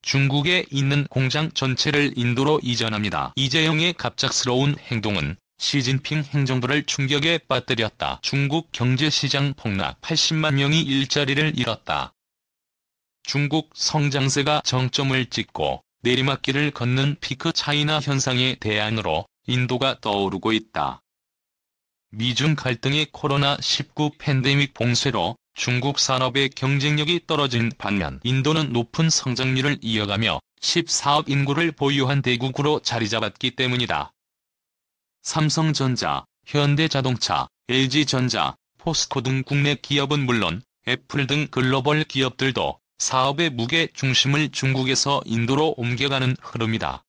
중국에 있는 공장 전체를 인도로 이전합니다. 이재용의 갑작스러운 행동은 시진핑 행정부를 충격에 빠뜨렸다. 중국 경제시장 폭락, 80만 명이 일자리를 잃었다. 중국 성장세가 정점을 찍고 내리막길을 걷는 피크 차이나 현상의 대안으로 인도가 떠오르고 있다. 미중 갈등의 코로나19 팬데믹 봉쇄로 중국 산업의 경쟁력이 떨어진 반면 인도는 높은 성장률을 이어가며 14억 인구를 보유한 대국으로 자리잡았기 때문이다. 삼성전자, 현대자동차, LG전자, 포스코 등 국내 기업은 물론 애플 등 글로벌 기업들도 사업의 무게 중심을 중국에서 인도로 옮겨가는 흐름이다.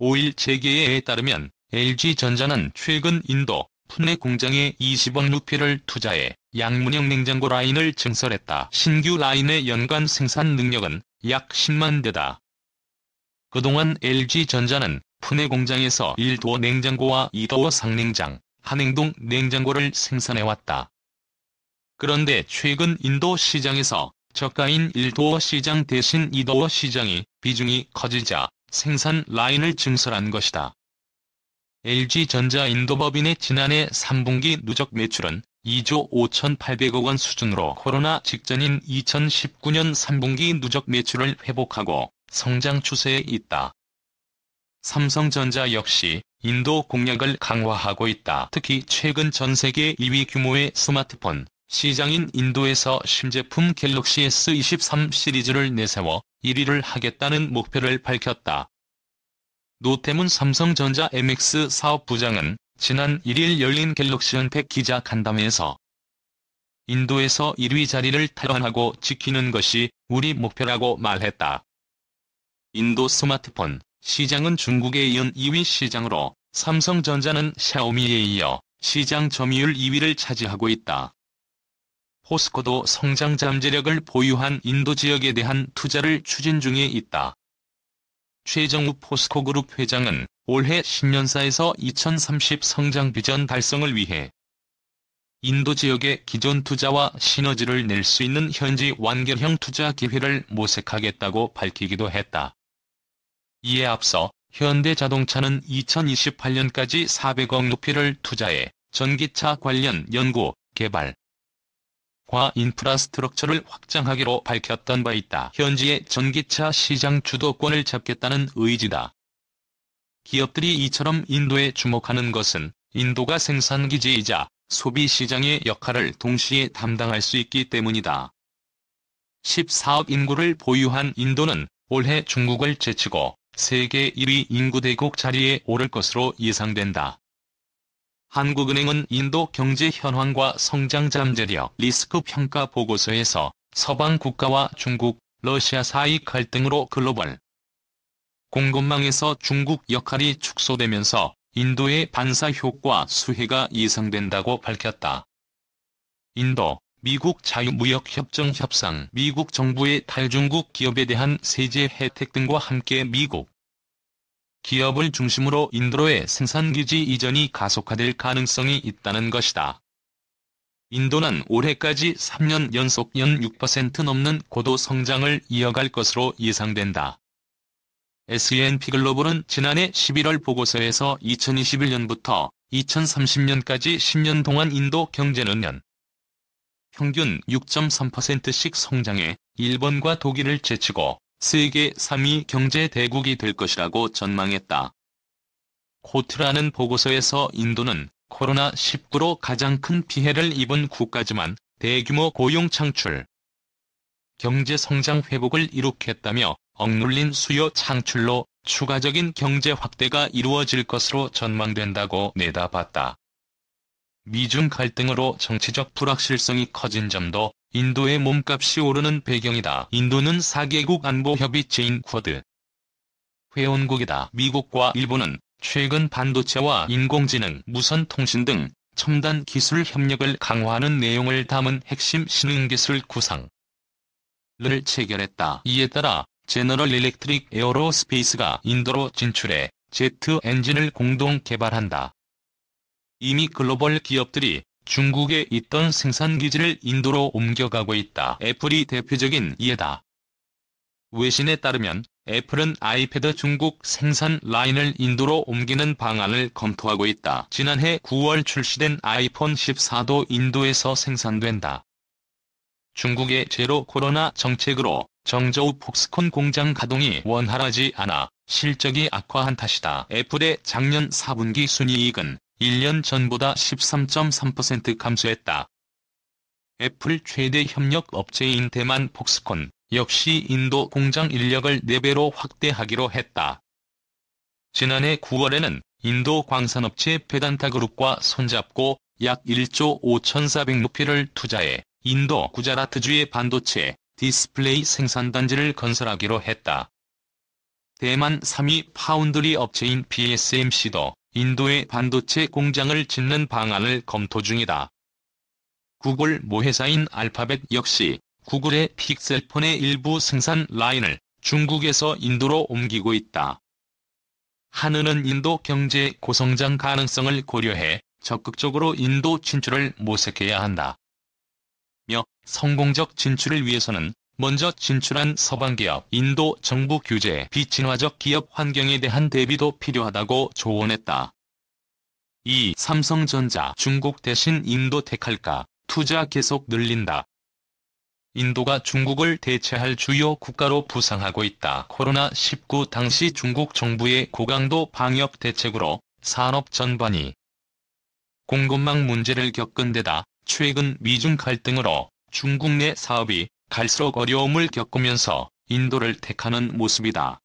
5일 재계에 따르면 LG전자는 최근 인도 푸네 공장에 20억 루피를 투자해 양문형 냉장고 라인을 증설했다. 신규 라인의 연간 생산 능력은 약 10만 대다. 그동안 LG전자는 푸네 공장에서 1도어 냉장고와 2도어 상냉장, 한행동 냉장고를 생산해왔다. 그런데 최근 인도 시장에서 저가인 1도어 시장 대신 2도어 시장이 비중이 커지자 생산 라인을 증설한 것이다. LG전자 인도법인의 지난해 3분기 누적 매출은 2조 5,800억 원 수준으로 코로나 직전인 2019년 3분기 누적 매출을 회복하고 성장 추세에 있다. 삼성전자 역시 인도 공략을 강화하고 있다. 특히 최근 전 세계 2위 규모의 스마트폰 시장인 인도에서 신제품 갤럭시 S23 시리즈를 내세워 1위를 하겠다는 목표를 밝혔다. 노태문 삼성전자 MX 사업부장은 지난 1일 열린 갤럭시 언택 기자 간담회에서 인도에서 1위 자리를 탈환하고 지키는 것이 우리 목표라고 말했다. 인도 스마트폰 시장은 중국에 이은 2위 시장으로 삼성전자는 샤오미에 이어 시장 점유율 2위를 차지하고 있다. 포스코도 성장 잠재력을 보유한 인도 지역에 대한 투자를 추진 중에 있다. 최정우 포스코그룹 회장은 올해 신년사에서 2030 성장 비전 달성을 위해 인도 지역의 기존 투자와 시너지를 낼 수 있는 현지 완결형 투자 기회를 모색하겠다고 밝히기도 했다. 이에 앞서 현대자동차는 2028년까지 400억 루피를 투자해 전기차 관련 연구, 개발, 과 인프라스트럭처를 확장하기로 밝혔던 바 있다. 현지의 전기차 시장 주도권을 잡겠다는 의지다. 기업들이 이처럼 인도에 주목하는 것은 인도가 생산기지이자 소비시장의 역할을 동시에 담당할 수 있기 때문이다. 14억 인구를 보유한 인도는 올해 중국을 제치고 세계 1위 인구대국 자리에 오를 것으로 예상된다. 한국은행은 인도 경제 현황과 성장 잠재력 리스크 평가 보고서에서 서방 국가와 중국, 러시아 사이 갈등으로 글로벌 공급망에서 중국 역할이 축소되면서 인도의 반사 효과 수혜가 예상된다고 밝혔다. 인도, 미국 자유무역협정 협상, 미국 정부의 탈중국 기업에 대한 세제 혜택 등과 함께 미국 기업을 중심으로 인도로의 생산기지 이전이 가속화될 가능성이 있다는 것이다. 인도는 올해까지 3년 연속 연 6% 넘는 고도 성장을 이어갈 것으로 예상된다. S&P 글로벌은 지난해 11월 보고서에서 2021년부터 2030년까지 10년 동안 인도 경제는 연 평균 6.3%씩 성장해 일본과 독일을 제치고 세계 3위 경제 대국이 될 것이라고 전망했다. 코트라는 보고서에서 인도는 코로나19로 가장 큰 피해를 입은 국가지만 대규모 고용 창출, 경제 성장 회복을 이룩했다며 억눌린 수요 창출로 추가적인 경제 확대가 이루어질 것으로 전망된다고 내다봤다. 미중 갈등으로 정치적 불확실성이 커진 점도 인도의 몸값이 오르는 배경이다. 인도는 4개국 안보협의체인 쿼드 회원국이다. 미국과 일본은 최근 반도체와 인공지능, 무선통신 등 첨단 기술 협력을 강화하는 내용을 담은 핵심 신흥기술 구상을 체결했다. 이에 따라 제너럴 일렉트릭 에어로스페이스가 인도로 진출해 제트 엔진을 공동 개발한다. 이미 글로벌 기업들이 중국에 있던 생산기지를 인도로 옮겨가고 있다. 애플이 대표적인 예다. 외신에 따르면 애플은 아이패드 중국 생산 라인을 인도로 옮기는 방안을 검토하고 있다. 지난해 9월 출시된 아이폰 14도 인도에서 생산된다. 중국의 제로 코로나 정책으로 정저우 폭스콘 공장 가동이 원활하지 않아 실적이 악화한 탓이다. 애플의 작년 4분기 순이익은 1년 전보다 13.3% 감소했다. 애플 최대 협력 업체인 대만 폭스콘 역시 인도 공장 인력을 4배로 확대하기로 했다. 지난해 9월에는 인도 광산업체 베단타그룹과 손잡고 약 1조 5,400루피를 투자해 인도 구자라트주의 반도체 디스플레이 생산단지를 건설하기로 했다. 대만 3위 파운드리 업체인 PSMC도 인도에 반도체 공장을 짓는 방안을 검토 중이다. 구글 모회사인 알파벳 역시 구글의 픽셀폰의 일부 생산 라인을 중국에서 인도로 옮기고 있다. 한은은 인도 경제 고성장 가능성을 고려해 적극적으로 인도 진출을 모색해야 한다. 며 성공적 진출을 위해서는 먼저 진출한 서방 기업, 인도 정부 규제, 비친화적 기업 환경에 대한 대비도 필요하다고 조언했다. 2. 삼성전자 중국 대신 인도 택할까? 투자 계속 늘린다. 인도가 중국을 대체할 주요 국가로 부상하고 있다. 코로나19 당시 중국 정부의 고강도 방역 대책으로 산업 전반이 공급망 문제를 겪은 데다 최근 미중 갈등으로 중국 내 사업이 갈수록 어려움을 겪으면서 인도를 택하는 모습이다.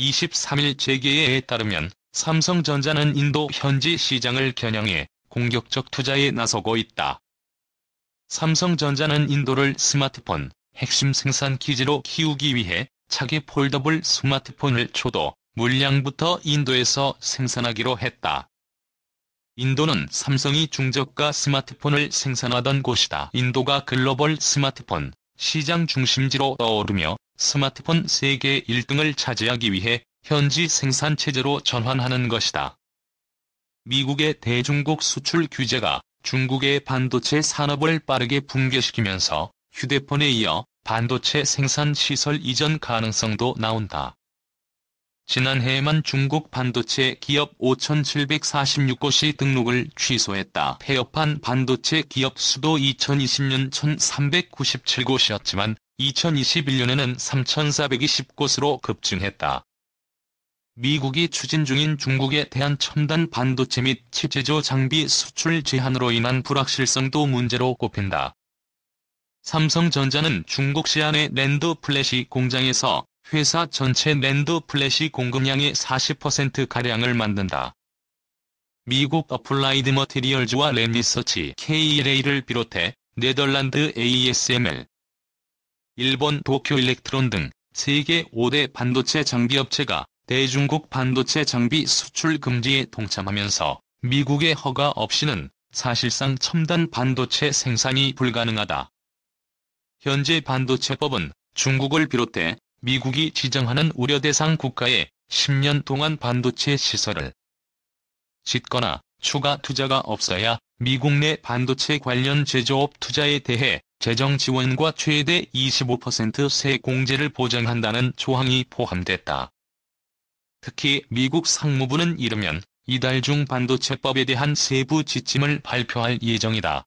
23일 재계에 따르면 삼성전자는 인도 현지 시장을 겨냥해 공격적 투자에 나서고 있다. 삼성전자는 인도를 스마트폰 핵심 생산 기지로 키우기 위해 차기 폴더블 스마트폰을 초도 물량부터 인도에서 생산하기로 했다. 인도는 삼성이 중저가 스마트폰을 생산하던 곳이다. 인도가 글로벌 스마트폰 시장 중심지로 떠오르며 스마트폰 세계 1등을 차지하기 위해 현지 생산 체제로 전환하는 것이다. 미국의 대중국 수출 규제가 중국의 반도체 산업을 빠르게 붕괴시키면서 휴대폰에 이어 반도체 생산 시설 이전 가능성도 나온다. 지난해에만 중국 반도체 기업 5,746곳이 등록을 취소했다. 폐업한 반도체 기업 수도 2020년 1,397곳이었지만 2021년에는 3,420곳으로 급증했다. 미국이 추진 중인 중국에 대한 첨단 반도체 및 칩 제조 장비 수출 제한으로 인한 불확실성도 문제로 꼽힌다. 삼성전자는 중국 시안의 낸드 플래시 공장에서 회사 전체 낸드 플래시 공급량의 40%가량을 만든다. 미국 어플라이드 머티리얼즈와 램리서치 KLA를 비롯해 네덜란드 ASML, 일본 도쿄 일렉트론 등 세계 5대 반도체 장비업체가 대중국 반도체 장비 수출 금지에 동참하면서 미국의 허가 없이는 사실상 첨단 반도체 생산이 불가능하다. 현재 반도체법은 중국을 비롯해 미국이 지정하는 우려대상 국가에 10년 동안 반도체 시설을 짓거나 추가 투자가 없어야 미국 내 반도체 관련 제조업 투자에 대해 재정 지원과 최대 25% 세 공제를 보장한다는 조항이 포함됐다. 특히 미국 상무부는 이르면 이달 중 반도체법에 대한 세부 지침을 발표할 예정이다.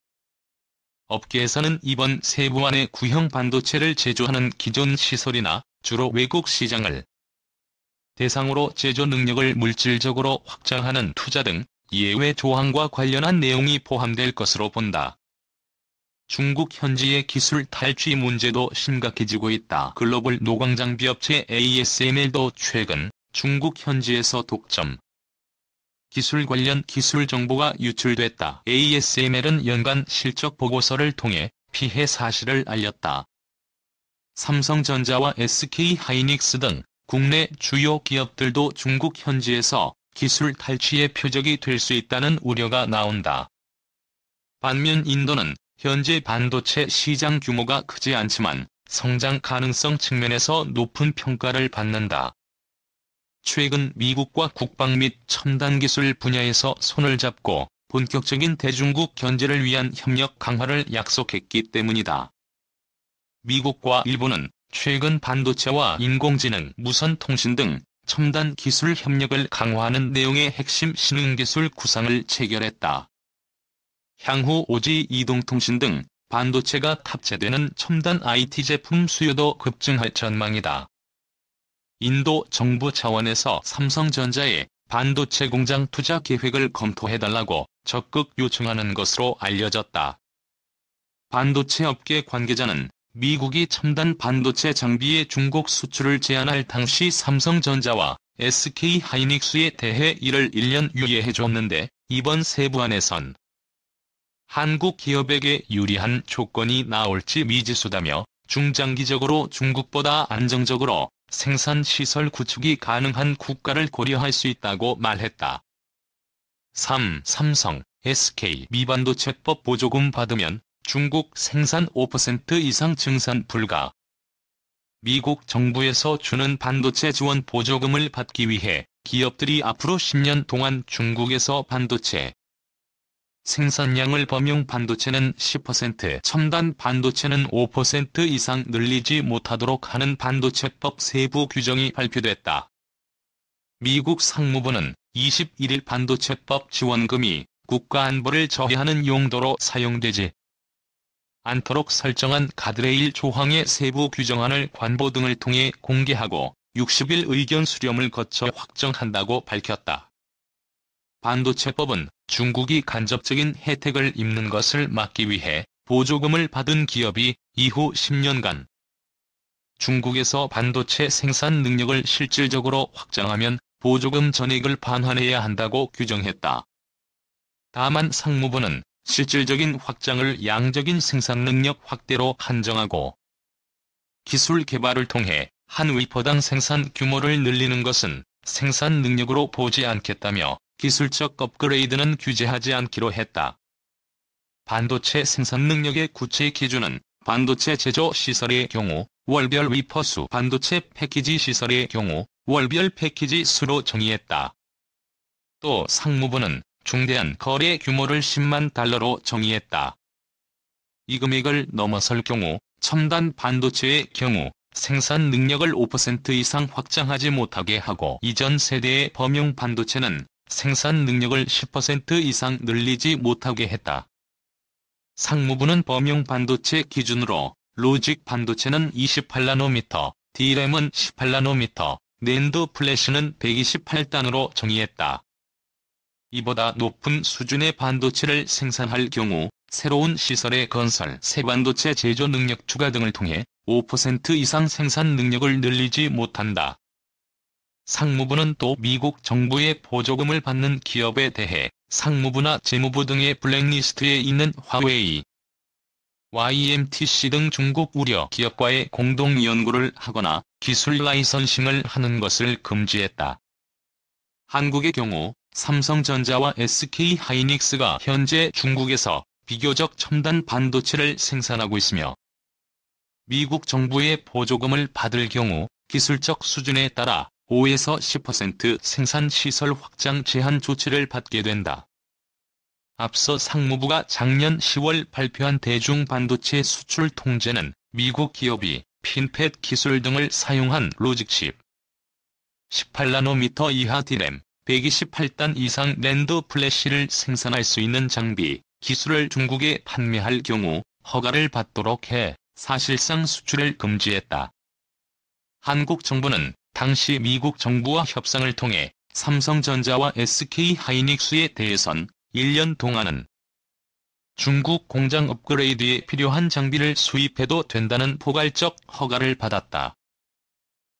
업계에서는 이번 세부안의 구형 반도체를 제조하는 기존 시설이나 주로 외국 시장을 대상으로 제조 능력을 물질적으로 확장하는 투자 등 예외 조항과 관련한 내용이 포함될 것으로 본다. 중국 현지의 기술 탈취 문제도 심각해지고 있다. 글로벌 노광장비업체 ASML도 최근 중국 현지에서 독점 기술 관련 기술 정보가 유출됐다. ASML은 연간 실적 보고서를 통해 피해 사실을 알렸다. 삼성전자와 SK하이닉스 등 국내 주요 기업들도 중국 현지에서 기술 탈취의 표적이 될 수 있다는 우려가 나온다. 반면 인도는 현재 반도체 시장 규모가 크지 않지만 성장 가능성 측면에서 높은 평가를 받는다. 최근 미국과 국방 및 첨단 기술 분야에서 손을 잡고 본격적인 대중국 견제를 위한 협력 강화를 약속했기 때문이다. 미국과 일본은 최근 반도체와 인공지능, 무선통신 등 첨단 기술 협력을 강화하는 내용의 핵심 신흥기술 구상을 체결했다. 향후 5G 이동통신 등 반도체가 탑재되는 첨단 IT 제품 수요도 급증할 전망이다. 인도 정부 차원에서 삼성전자에 반도체 공장 투자 계획을 검토해달라고 적극 요청하는 것으로 알려졌다. 반도체 업계 관계자는 미국이 첨단 반도체 장비의 중국 수출을 제한할 당시 삼성전자와 SK하이닉스에 대해 이를 1년 유예해줬는데 이번 세부안에선 한국 기업에게 유리한 조건이 나올지 미지수다며 중장기적으로 중국보다 안정적으로 생산시설 구축이 가능한 국가를 고려할 수 있다고 말했다. 3. 삼성, SK 미반도체법 보조금 받으면 중국 생산 5% 이상 증산 불가. 미국 정부에서 주는 반도체 지원 보조금을 받기 위해 기업들이 앞으로 10년 동안 중국에서 반도체 생산량을 범용 반도체는 10%, 첨단 반도체는 5% 이상 늘리지 못하도록 하는 반도체법 세부 규정이 발표됐다. 미국 상무부는 21일 반도체법 지원금이 국가 안보를 저해하는 용도로 사용되지 않도록 설정한 가드레일 조항의 세부 규정안을 관보 등을 통해 공개하고 60일 의견 수렴을 거쳐 확정한다고 밝혔다. 반도체법은 중국이 간접적인 혜택을 입는 것을 막기 위해 보조금을 받은 기업이 이후 10년간 중국에서 반도체 생산 능력을 실질적으로 확장하면 보조금 전액을 반환해야 한다고 규정했다. 다만 상무부는 실질적인 확장을 양적인 생산 능력 확대로 한정하고 기술 개발을 통해 한 웨이퍼당 생산 규모를 늘리는 것은 생산 능력으로 보지 않겠다며 기술적 업그레이드는 규제하지 않기로 했다. 반도체 생산 능력의 구체 기준은 반도체 제조 시설의 경우 월별 웨이퍼 수, 반도체 패키지 시설의 경우 월별 패키지 수로 정의했다. 또 상무부는 중대한 거래 규모를 10만 달러로 정의했다. 이 금액을 넘어설 경우 첨단 반도체의 경우 생산 능력을 5% 이상 확장하지 못하게 하고 이전 세대의 범용 반도체는 생산 능력을 10% 이상 늘리지 못하게 했다. 상무부는 범용 반도체 기준으로 로직 반도체는 28나노미터, D램은 18나노미터, 낸드 플래시는 128단으로 정의했다. 이보다 높은 수준의 반도체를 생산할 경우 새로운 시설의 건설, 새 반도체 제조 능력 추가 등을 통해 5% 이상 생산 능력을 늘리지 못한다. 상무부는 또 미국 정부의 보조금을 받는 기업에 대해 상무부나 재무부 등의 블랙리스트에 있는 화웨이, YMTC 등 중국 우려 기업과의 공동 연구를 하거나 기술 라이선싱을 하는 것을 금지했다. 한국의 경우 삼성전자와 SK하이닉스가 현재 중국에서 비교적 첨단 반도체를 생산하고 있으며 미국 정부의 보조금을 받을 경우 기술적 수준에 따라 5에서 10% 생산 시설 확장 제한 조치를 받게 된다. 앞서 상무부가 작년 10월 발표한 대중 반도체 수출 통제는 미국 기업이 핀팻 기술 등을 사용한 로직칩, 18나노미터 이하 D램, 128단 이상 낸드 플래시를 생산할 수 있는 장비, 기술을 중국에 판매할 경우 허가를 받도록 해 사실상 수출을 금지했다. 한국 정부는 당시 미국 정부와 협상을 통해 삼성전자와 SK하이닉스에 대해선 1년 동안은 중국 공장 업그레이드에 필요한 장비를 수입해도 된다는 포괄적 허가를 받았다.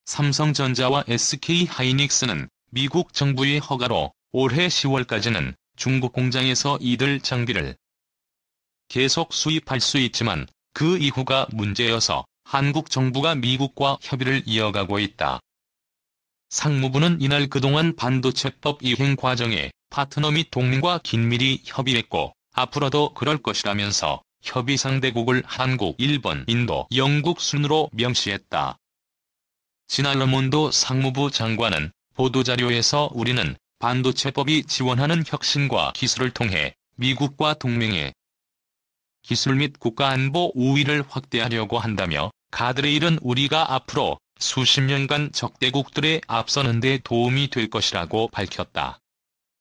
삼성전자와 SK하이닉스는 미국 정부의 허가로 올해 10월까지는 중국 공장에서 이들 장비를 계속 수입할 수 있지만 그 이후가 문제여서 한국 정부가 미국과 협의를 이어가고 있다. 상무부는 이날 그동안 반도체법 이행 과정에 파트너 및 동맹과 긴밀히 협의했고 앞으로도 그럴 것이라면서 협의 상대국을 한국, 일본, 인도, 영국 순으로 명시했다. 지난 르몬드 상무부 장관은 보도자료에서 우리는 반도체법이 지원하는 혁신과 기술을 통해 미국과 동맹의 기술 및 국가안보 우위를 확대하려고 한다며 가드레일은 우리가 앞으로 수십 년간 적대국들에 앞서는 데 도움이 될 것이라고 밝혔다.